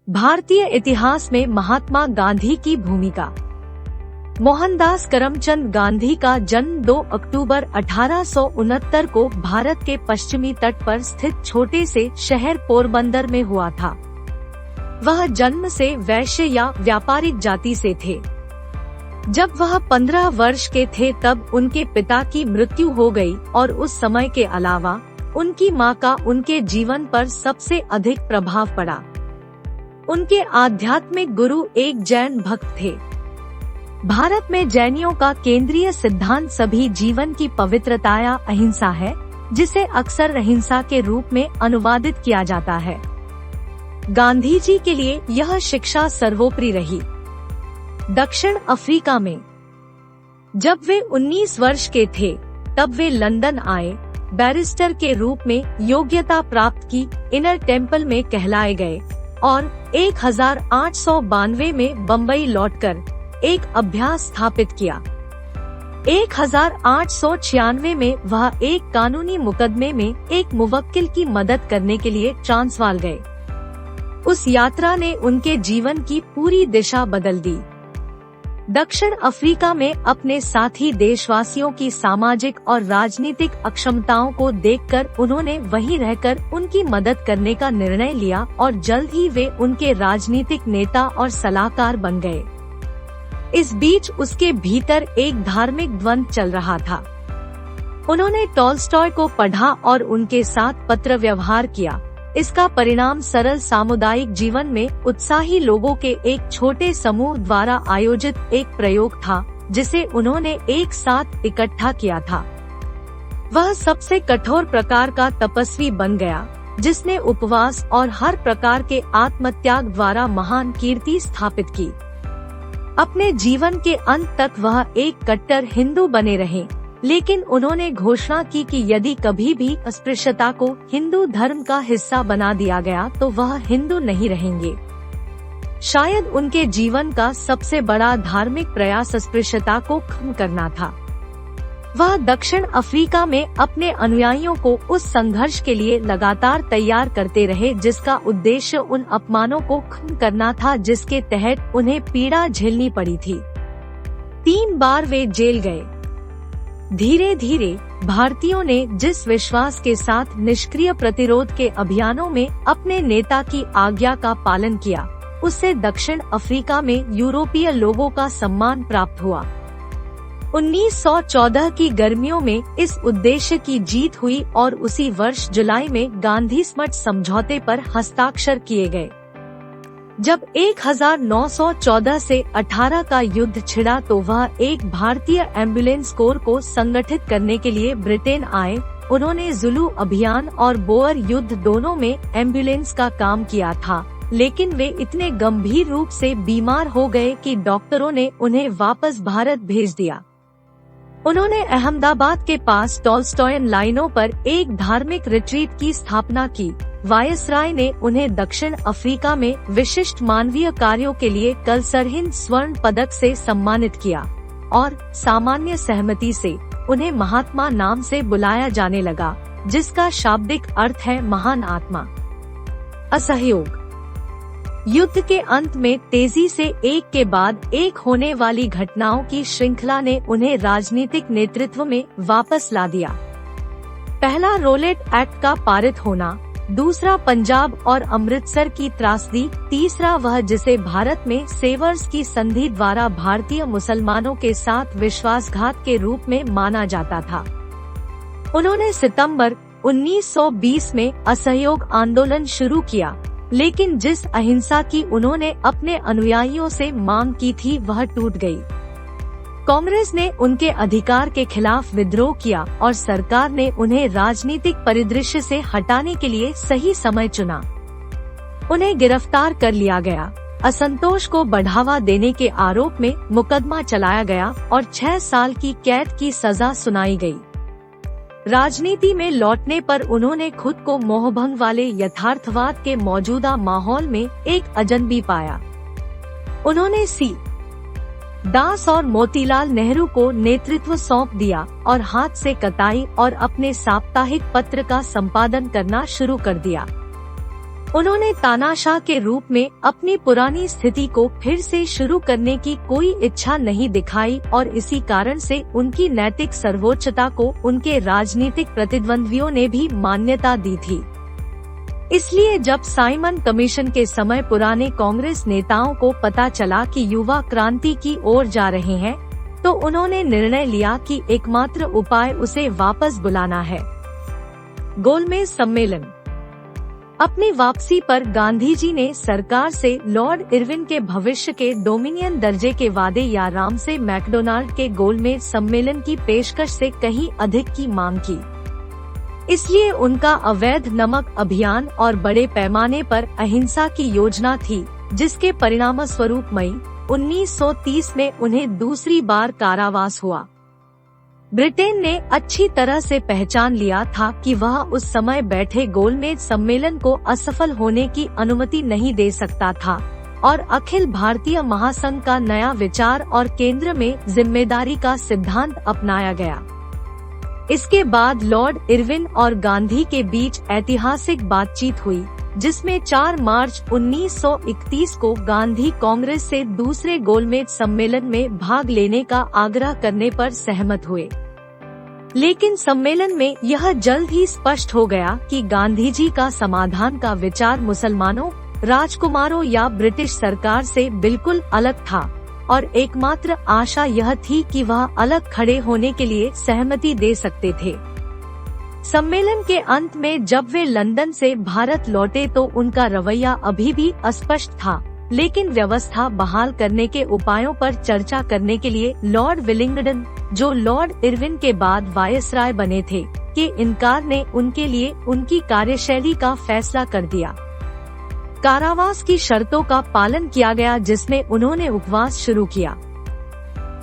भारतीय इतिहास में महात्मा गांधी की भूमिका। मोहनदास करमचंद गांधी का जन्म 2 अक्टूबर 1869 को भारत के पश्चिमी तट पर स्थित छोटे से शहर पोरबंदर में हुआ था। वह जन्म से वैश्य या व्यापारिक जाति से थे। जब वह 15 वर्ष के थे तब उनके पिता की मृत्यु हो गई और उस समय के अलावा उनकी मां का उनके जीवन पर सबसे अधिक प्रभाव पड़ा। उनके आध्यात्मिक गुरु एक जैन भक्त थे। भारत में जैनियों का केंद्रीय सिद्धांत सभी जीवन की पवित्रता या अहिंसा है, जिसे अक्सर अहिंसा के रूप में अनुवादित किया जाता है। गांधी जी के लिए यह शिक्षा सर्वोपरि रही। दक्षिण अफ्रीका में जब वे 19 वर्ष के थे तब वे लंदन आए, बैरिस्टर के रूप में योग्यता प्राप्त की, इनर टेम्पल में कहलाए गए और 1892 में बम्बई लौटकर एक अभ्यास स्थापित किया। 1896 में वह एक कानूनी मुकदमे में एक मुवक्किल की मदद करने के लिए ट्रांसवाल गए। उस यात्रा ने उनके जीवन की पूरी दिशा बदल दी। दक्षिण अफ्रीका में अपने साथी देशवासियों की सामाजिक और राजनीतिक अक्षमताओं को देखकर उन्होंने वहीं रहकर उनकी मदद करने का निर्णय लिया और जल्द ही वे उनके राजनीतिक नेता और सलाहकार बन गए। इस बीच उसके भीतर एक धार्मिक द्वंद्व चल रहा था। उन्होंने टॉल्स्टॉय को पढ़ा और उनके साथ पत्र व्यवहार किया। इसका परिणाम सरल सामुदायिक जीवन में उत्साही लोगों के एक छोटे समूह द्वारा आयोजित एक प्रयोग था, जिसे उन्होंने एक साथ इकट्ठा किया था। वह सबसे कठोर प्रकार का तपस्वी बन गया, जिसने उपवास और हर प्रकार के आत्मत्याग द्वारा महान कीर्ति स्थापित की। अपने जीवन के अंत तक वह एक कट्टर हिंदू बने रहे, लेकिन उन्होंने घोषणा की कि यदि कभी भी अस्पृश्यता को हिंदू धर्म का हिस्सा बना दिया गया तो वह हिंदू नहीं रहेंगे। शायद उनके जीवन का सबसे बड़ा धार्मिक प्रयास अस्पृश्यता को खत्म करना था। वह दक्षिण अफ्रीका में अपने अनुयायियों को उस संघर्ष के लिए लगातार तैयार करते रहे, जिसका उद्देश्य उन अपमानों को खत्म करना था जिसके तहत उन्हें पीड़ा झेलनी पड़ी थी। 3 बार वे जेल गए। धीरे धीरे भारतीयों ने जिस विश्वास के साथ निष्क्रिय प्रतिरोध के अभियानों में अपने नेता की आज्ञा का पालन किया, उससे दक्षिण अफ्रीका में यूरोपीय लोगों का सम्मान प्राप्त हुआ। 1914 की गर्मियों में इस उद्देश्य की जीत हुई और उसी वर्ष जुलाई में गांधी स्मट समझौते पर हस्ताक्षर किए गए। जब 1914 से 18 का युद्ध छिड़ा तो वह एक भारतीय एम्बुलेंस कोर को संगठित करने के लिए ब्रिटेन आए। उन्होंने जुलू अभियान और बोअर युद्ध दोनों में एम्बुलेंस का काम किया था, लेकिन वे इतने गंभीर रूप से बीमार हो गए कि डॉक्टरों ने उन्हें वापस भारत भेज दिया। उन्होंने अहमदाबाद के पास टॉल्स्टॉयन लाइनों पर एक धार्मिक रिट्रीट की स्थापना की। वायसराय ने उन्हें दक्षिण अफ्रीका में विशिष्ट मानवीय कार्यों के लिए कलसरहिंद स्वर्ण पदक से सम्मानित किया और सामान्य सहमति से उन्हें महात्मा नाम से बुलाया जाने लगा, जिसका शाब्दिक अर्थ है महान आत्मा। असहयोग। युद्ध के अंत में तेजी से एक के बाद एक होने वाली घटनाओं की श्रृंखला ने उन्हें राजनीतिक नेतृत्व में वापस ला दिया। पहला रोलेट एक्ट का पारित होना, दूसरा पंजाब और अमृतसर की त्रासदी, तीसरा वह जिसे भारत में सेवर्स की संधि द्वारा भारतीय मुसलमानों के साथ विश्वासघात के रूप में माना जाता था। उन्होंने सितंबर 1920 में असहयोग आंदोलन शुरू किया, लेकिन जिस अहिंसा की उन्होंने अपने अनुयायियों से मांग की थी वह टूट गई। कांग्रेस ने उनके अधिकार के खिलाफ विद्रोह किया और सरकार ने उन्हें राजनीतिक परिदृश्य से हटाने के लिए सही समय चुना। उन्हें गिरफ्तार कर लिया गया, असंतोष को बढ़ावा देने के आरोप में मुकदमा चलाया गया और 6 साल की कैद की सजा सुनाई गई। राजनीति में लौटने पर उन्होंने खुद को मोहभंग वाले यथार्थवाद के मौजूदा माहौल में एक अजनबी पाया। उन्होंने सी दास और मोतीलाल नेहरू को नेतृत्व सौंप दिया और हाथ से कताई और अपने साप्ताहिक पत्र का संपादन करना शुरू कर दिया। उन्होंने तानाशाह के रूप में अपनी पुरानी स्थिति को फिर से शुरू करने की कोई इच्छा नहीं दिखाई और इसी कारण से उनकी नैतिक सर्वोच्चता को उनके राजनीतिक प्रतिद्वंद्वियों ने भी मान्यता दी थी। इसलिए जब साइमन कमीशन के समय पुराने कांग्रेस नेताओं को पता चला कि युवा क्रांति की ओर जा रहे हैं, तो उन्होंने निर्णय लिया कि एकमात्र उपाय उसे वापस बुलाना है। गोलमेज सम्मेलन। अपनी वापसी पर गांधी जी ने सरकार से लॉर्ड इरविन के भविष्य के डोमिनियन दर्जे के वादे या रामसे मैकडोनाल्ड के गोलमेज सम्मेलन की पेशकश से कहीं अधिक की मांग की। इसलिए उनका अवैध नमक अभियान और बड़े पैमाने पर अहिंसा की योजना थी, जिसके परिणामस्वरूप मई 1930 में उन्हें दूसरी बार कारावास हुआ। ब्रिटेन ने अच्छी तरह से पहचान लिया था कि वह उस समय बैठे गोलमेज सम्मेलन को असफल होने की अनुमति नहीं दे सकता था और अखिल भारतीय महासंघ का नया विचार और केंद्र में जिम्मेदारी का सिद्धांत अपनाया गया। इसके बाद लॉर्ड इरविन और गांधी के बीच ऐतिहासिक बातचीत हुई, जिसमें 4 मार्च 1931 को गांधी कांग्रेस से दूसरे गोलमेज सम्मेलन में भाग लेने का आग्रह करने पर सहमत हुए। लेकिन सम्मेलन में यह जल्द ही स्पष्ट हो गया कि गांधी जी का समाधान का विचार मुसलमानों, राजकुमारों या ब्रिटिश सरकार से बिल्कुल अलग था और एकमात्र आशा यह थी कि वह अलग खड़े होने के लिए सहमति दे सकते थे। सम्मेलन के अंत में जब वे लंदन से भारत लौटे तो उनका रवैया अभी भी अस्पष्ट था, लेकिन व्यवस्था बहाल करने के उपायों पर चर्चा करने के लिए लॉर्ड विलिंगडन, जो लॉर्ड इरविन के बाद वायसराय बने थे, के इनकार ने उनके लिए उनकी कार्यशैली का फैसला कर दिया। कारावास की शर्तों का पालन किया गया, जिसमें उन्होंने उपवास शुरू किया।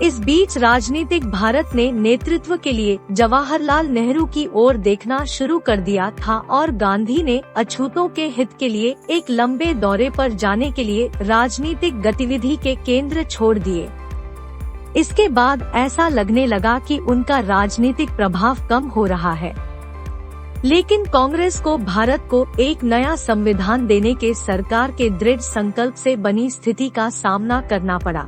इस बीच राजनीतिक भारत ने नेतृत्व के लिए जवाहरलाल नेहरू की ओर देखना शुरू कर दिया था और गांधी ने अछूतों के हित के लिए एक लंबे दौरे पर जाने के लिए राजनीतिक गतिविधि के केंद्र छोड़ दिए। इसके बाद ऐसा लगने लगा कि उनका राजनीतिक प्रभाव कम हो रहा है। लेकिन कांग्रेस को भारत को एक नया संविधान देने के सरकार के दृढ़ संकल्प से बनी स्थिति का सामना करना पड़ा।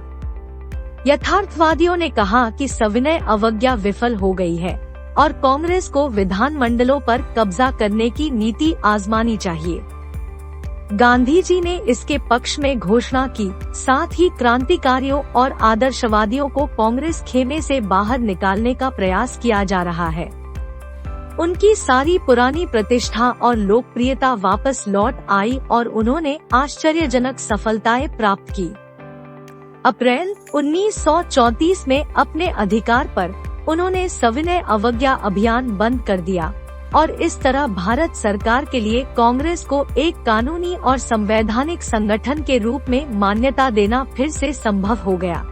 यथार्थवादियों ने कहा कि सविनय अवज्ञा विफल हो गई है और कांग्रेस को विधानमंडलों पर कब्जा करने की नीति आजमानी चाहिए। गांधी जी ने इसके पक्ष में घोषणा की, साथ ही क्रांतिकारियों और आदर्शवादियों को कांग्रेस खेमे से बाहर निकालने का प्रयास किया जा रहा है। उनकी सारी पुरानी प्रतिष्ठा और लोकप्रियता वापस लौट आई और उन्होंने आश्चर्यजनक सफलताएं प्राप्त की। अप्रैल 1934 में अपने अधिकार पर उन्होंने सविनय अवज्ञा अभियान बंद कर दिया और इस तरह भारत सरकार के लिए कांग्रेस को एक कानूनी और संवैधानिक संगठन के रूप में मान्यता देना फिर से संभव हो गया।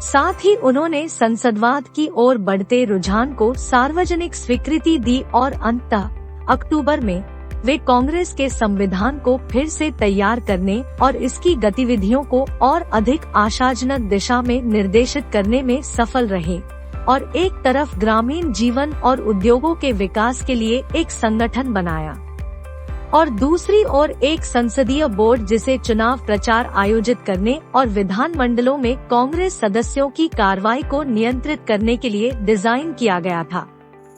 साथ ही उन्होंने संसदवाद की ओर बढ़ते रुझान को सार्वजनिक स्वीकृति दी और अंततः अक्टूबर में वे कांग्रेस के संविधान को फिर से तैयार करने और इसकी गतिविधियों को और अधिक आशाजनक दिशा में निर्देशित करने में सफल रहे और एक तरफ ग्रामीण जीवन और उद्योगों के विकास के लिए एक संगठन बनाया और दूसरी ओर एक संसदीय बोर्ड जिसे चुनाव प्रचार आयोजित करने और विधानमंडलों में कांग्रेस सदस्यों की कार्रवाई को नियंत्रित करने के लिए डिजाइन किया गया था।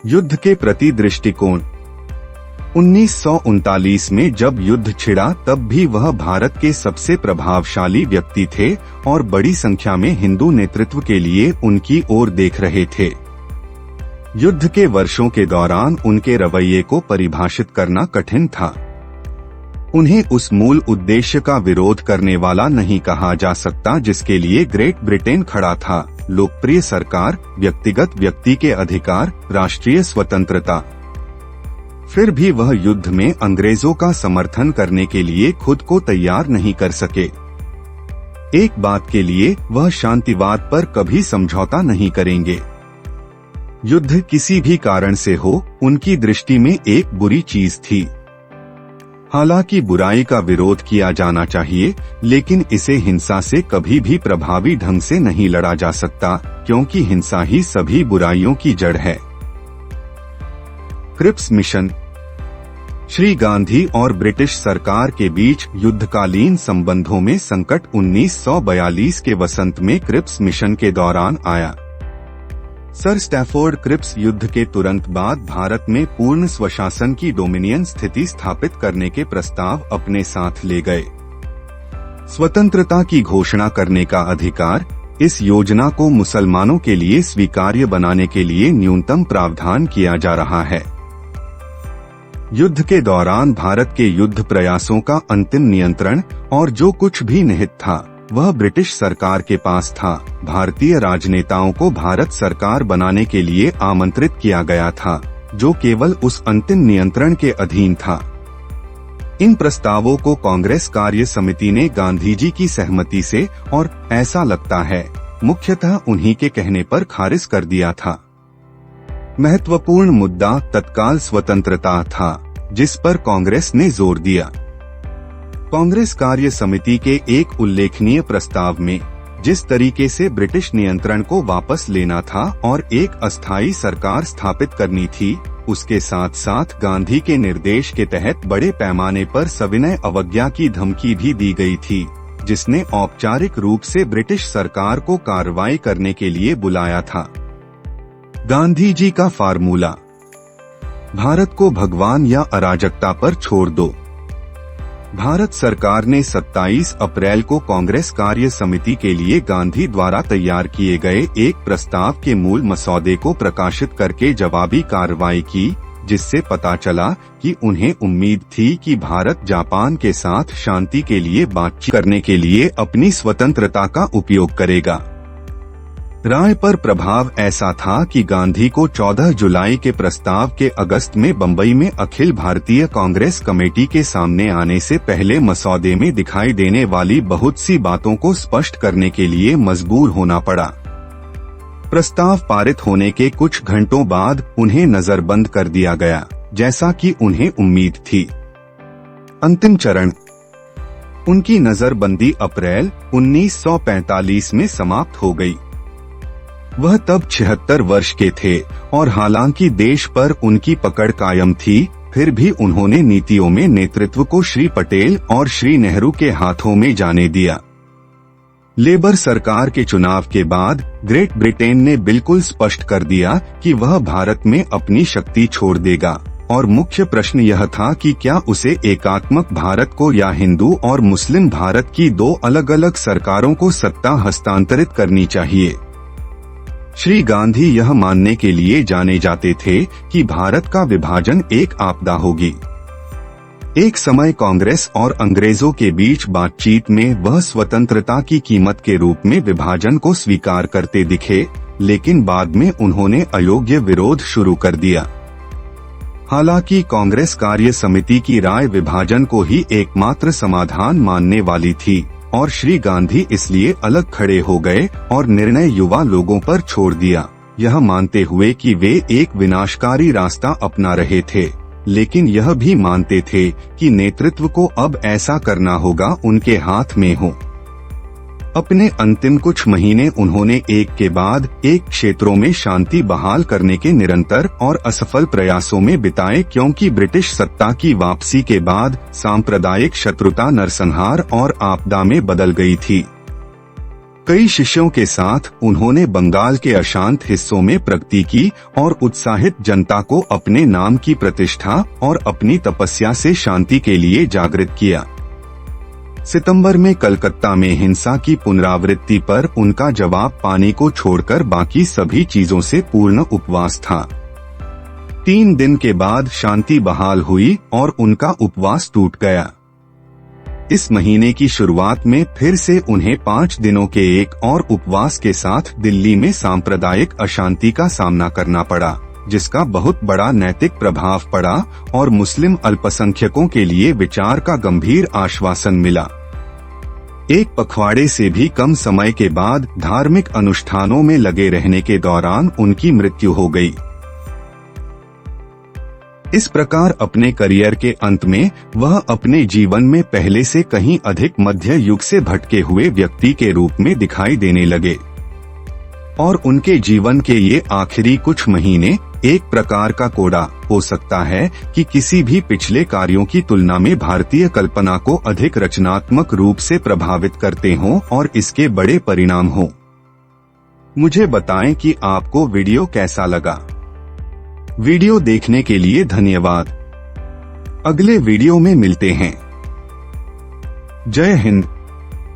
युद्ध के प्रति दृष्टिकोण। 1939 में जब युद्ध छिड़ा तब भी वह भारत के सबसे प्रभावशाली व्यक्ति थे और बड़ी संख्या में हिंदू नेतृत्व के लिए उनकी ओर देख रहे थे। युद्ध के वर्षों के दौरान उनके रवैये को परिभाषित करना कठिन था। उन्हें उस मूल उद्देश्य का विरोध करने वाला नहीं कहा जा सकता जिसके लिए ग्रेट ब्रिटेन खड़ा था, लोकप्रिय सरकार, व्यक्तिगत व्यक्ति के अधिकार, राष्ट्रीय स्वतंत्रता। फिर भी वह युद्ध में अंग्रेजों का समर्थन करने के लिए खुद को तैयार नहीं कर सके। एक बात के लिए वह शांतिवाद पर कभी समझौता नहीं करेंगे। युद्ध किसी भी कारण से हो, उनकी दृष्टि में एक बुरी चीज थी। हालांकि बुराई का विरोध किया जाना चाहिए, लेकिन इसे हिंसा से कभी भी प्रभावी ढंग से नहीं लड़ा जा सकता, क्योंकि हिंसा ही सभी बुराइयों की जड़ है। Cripps mission. श्री गांधी और ब्रिटिश सरकार के बीच युद्धकालीन संबंधों में संकट 1942 के वसंत में क्रिप्स मिशन के दौरान आया। सर स्टैफोर्ड क्रिप्स युद्ध के तुरंत बाद भारत में पूर्ण स्वशासन की डोमिनियन स्थिति स्थापित करने के प्रस्ताव अपने साथ ले गए। स्वतंत्रता की घोषणा करने का अधिकार, इस योजना को मुसलमानों के लिए स्वीकार्य बनाने के लिए न्यूनतम प्रावधान किया जा रहा है। युद्ध के दौरान भारत के युद्ध प्रयासों का अंतिम नियंत्रण और जो कुछ भी निहित था वह ब्रिटिश सरकार के पास था। भारतीय राजनेताओं को भारत सरकार बनाने के लिए आमंत्रित किया गया था, जो केवल उस अंतिम नियंत्रण के अधीन था। इन प्रस्तावों को कांग्रेस कार्य समिति ने गांधी जी की सहमति से और ऐसा लगता है मुख्यतः उन्हीं के कहने पर खारिज कर दिया था। महत्वपूर्ण मुद्दा तत्काल स्वतंत्रता था, जिस पर कांग्रेस ने जोर दिया। कांग्रेस कार्य समिति के एक उल्लेखनीय प्रस्ताव में जिस तरीके से ब्रिटिश नियंत्रण को वापस लेना था और एक अस्थायी सरकार स्थापित करनी थी, उसके साथ साथ गांधी के निर्देश के तहत बड़े पैमाने पर सविनय अवज्ञा की धमकी भी दी गई थी, जिसने औपचारिक रूप से ब्रिटिश सरकार को कार्रवाई करने के लिए बुलाया था। गांधी जी का फार्मूला, भारत को भगवान या अराजकता पर छोड़ दो। भारत सरकार ने 27 अप्रैल को कांग्रेस कार्य समिति के लिए गांधी द्वारा तैयार किए गए एक प्रस्ताव के मूल मसौदे को प्रकाशित करके जवाबी कार्रवाई की, जिससे पता चला कि उन्हें उम्मीद थी कि भारत जापान के साथ शांति के लिए बातचीत करने के लिए अपनी स्वतंत्रता का उपयोग करेगा। राय पर प्रभाव ऐसा था कि गांधी को 14 जुलाई के प्रस्ताव के अगस्त में बंबई में अखिल भारतीय कांग्रेस कमेटी के सामने आने से पहले मसौदे में दिखाई देने वाली बहुत सी बातों को स्पष्ट करने के लिए मजबूर होना पड़ा। प्रस्ताव पारित होने के कुछ घंटों बाद उन्हें नजरबंद कर दिया गया, जैसा कि उन्हें उम्मीद थी। अंतिम चरण, उनकी नजरबंदी अप्रैल 1945 में समाप्त हो गई। वह तब 76 वर्ष के थे और हालांकि देश पर उनकी पकड़ कायम थी, फिर भी उन्होंने नीतियों में नेतृत्व को श्री पटेल और श्री नेहरू के हाथों में जाने दिया। लेबर सरकार के चुनाव के बाद ग्रेट ब्रिटेन ने बिल्कुल स्पष्ट कर दिया कि वह भारत में अपनी शक्ति छोड़ देगा और मुख्य प्रश्न यह था कि क्या उसे एकात्मक भारत को या हिंदू और मुस्लिम भारत की दो अलग अलग सरकारों को सत्ता हस्तांतरित करनी चाहिए। श्री गांधी यह मानने के लिए जाने जाते थे कि भारत का विभाजन एक आपदा होगी। एक समय कांग्रेस और अंग्रेजों के बीच बातचीत में वह स्वतंत्रता की कीमत के रूप में विभाजन को स्वीकार करते दिखे, लेकिन बाद में उन्होंने अयोग्य विरोध शुरू कर दिया। हालांकि कांग्रेस कार्य समिति की राय विभाजन को ही एकमात्र समाधान मानने वाली थी और श्री गांधी इसलिए अलग खड़े हो गए और निर्णय युवा लोगों पर छोड़ दिया, यह मानते हुए कि वे एक विनाशकारी रास्ता अपना रहे थे, लेकिन यह भी मानते थे कि नेतृत्व को अब ऐसा करना होगा उनके हाथ में हो। अपने अंतिम कुछ महीने उन्होंने एक के बाद एक क्षेत्रों में शांति बहाल करने के निरंतर और असफल प्रयासों में बिताए, क्योंकि ब्रिटिश सत्ता की वापसी के बाद सांप्रदायिक शत्रुता नरसंहार और आपदा में बदल गई थी। कई शिष्यों के साथ उन्होंने बंगाल के अशांत हिस्सों में प्रगति की और उत्साहित जनता को अपने नाम की प्रतिष्ठा और अपनी तपस्या से शांति के लिए जागृत किया। सितंबर में कलकत्ता में हिंसा की पुनरावृत्ति पर उनका जवाब पानी को छोड़कर बाकी सभी चीजों से पूर्ण उपवास था। 3 दिन के बाद शांति बहाल हुई और उनका उपवास टूट गया। इस महीने की शुरुआत में फिर से उन्हें 5 दिनों के एक और उपवास के साथ दिल्ली में सांप्रदायिक अशांति का सामना करना पड़ा, जिसका बहुत बड़ा नैतिक प्रभाव पड़ा और मुस्लिम अल्पसंख्यकों के लिए विचार का गंभीर आश्वासन मिला। एक पखवाड़े से भी कम समय के बाद धार्मिक अनुष्ठानों में लगे रहने के दौरान उनकी मृत्यु हो गई। इस प्रकार अपने करियर के अंत में वह अपने जीवन में पहले से कहीं अधिक मध्य युग से भटके हुए व्यक्ति के रूप में दिखाई देने लगे। और उनके जीवन के ये आखिरी कुछ महीने एक प्रकार का कोड़ा हो सकता है कि किसी भी पिछले कार्यों की तुलना में भारतीय कल्पना को अधिक रचनात्मक रूप से प्रभावित करते हों और इसके बड़े परिणाम हों। मुझे बताएं कि आपको वीडियो कैसा लगा। वीडियो देखने के लिए धन्यवाद। अगले वीडियो में मिलते हैं। जय हिंद।